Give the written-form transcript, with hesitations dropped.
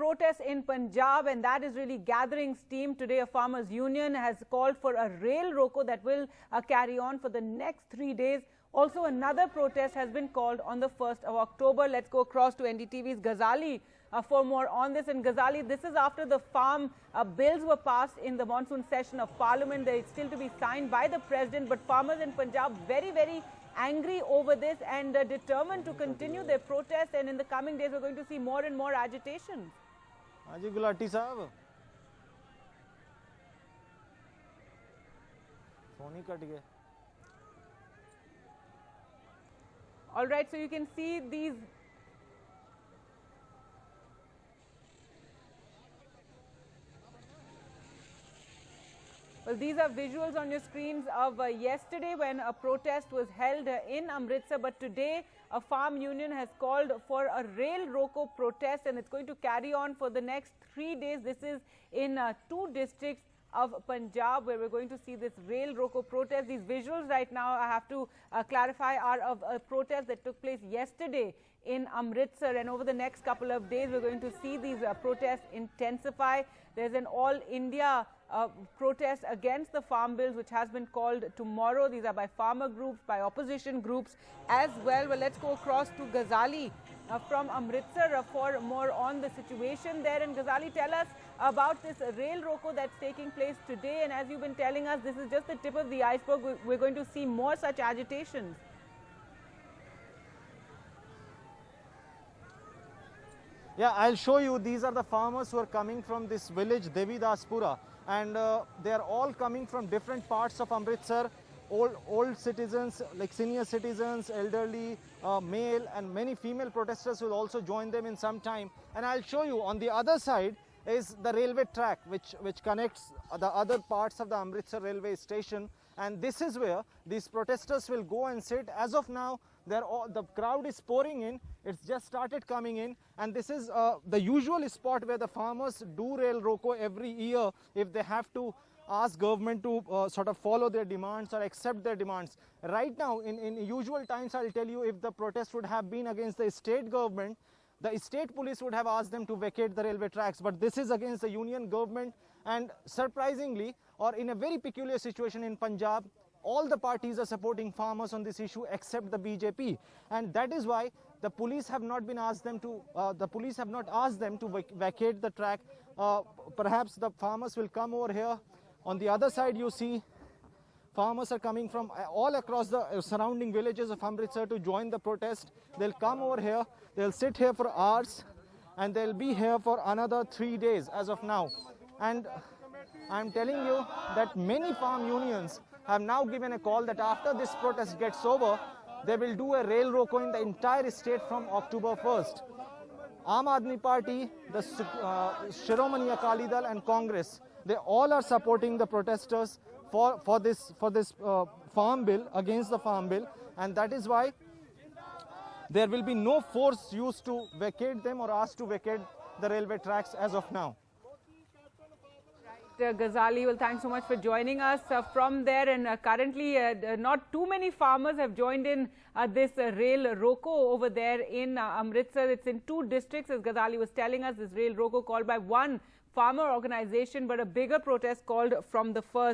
protest in Punjab, and that is really gathering steam. Today, a farmers' union has called for a rail roko that will carry on for the next 3 days. Also, another protest has been called on the 1st of October. Let's go across to NDTV's Ghazali for more on this. And Ghazali, this is after the farm bills were passed in the monsoon session of Parliament. They are still to be signed by the President, but farmers in Punjab very angry over this and determined to continue their protest. And in the coming days, we're going to see more and more agitation. Haji Gulati Sahab. Phone hi cut gaya. All right, so you can see these. Well, these are visuals on your screens of yesterday when a protest was held in Amritsar. But today, a farm union has called for a rail roko protest, and it's going to carry on for the next 3 days. This is in 2 districts of Punjab, where we're going to see this rail roko protest. These visuals right now, I have to clarify, are of a protest that took place yesterday in Amritsar, and over the next couple of days we're going to see these protests intensify. There's an all India protest against the farm bills which has been called tomorrow. These are by farmer groups, by opposition groups as well. Well, let's go across to Ghazali from Amritsar for more on the situation there. And Ghazali, tell us about this rail roko that's taking place today. And as you've been telling us, this is just the tip of the iceberg. We're going to see more such agitations. Yeah, I'll show you. These are the farmers who are coming from this village, Devidaspura. And they are all coming from different parts of Amritsar. Old citizens, like senior citizens, elderly, male, and many female protesters will also join them in some time. And I'll show you, on the other side is the railway track which connects the other parts of the Amritsar railway station. And this is where these protesters will go and sit. As of now, the crowd is pouring in. It's just started coming in, and this is the usual spot where the farmers do rail roko every year if they have to ask government to sort of follow their demands or accept their demands. Right now, in usual times, I'll tell you, if the protest would have been against the state government, the state police would have asked them to vacate the railway tracks. But this is against the union government, and surprisingly, or in a very peculiar situation in Punjab, all the parties are supporting farmers on this issue except the BJP, and that is why the police have not been asked them to. Vacate the track. Perhaps the farmers will come over here. On the other side, you see farmers are coming from all across the surrounding villages of Amritsar to join the protest. They'll come over here. They'll sit here for hours, and they'll be here for another 3 days as of now. And I'm telling you that many farm unions have now given a call that after this protest gets over, they will do a rail roko in the entire state from October 1st. Aam Aadmi Party, the Shiromani Akali Dal and Congress, they all are supporting the protesters for this farm bill, against the farm bill, and that is why there will be no force used to vacate them or asked to vacate the railway tracks as of now. Ghazali, well, thanks so much for joining us from there. And currently, not too many farmers have joined in this rail roko over there in Amritsar. It's in 2 districts, as Ghazali was telling us. This rail roko called by one farmer organization, but a bigger protest called from the 1st.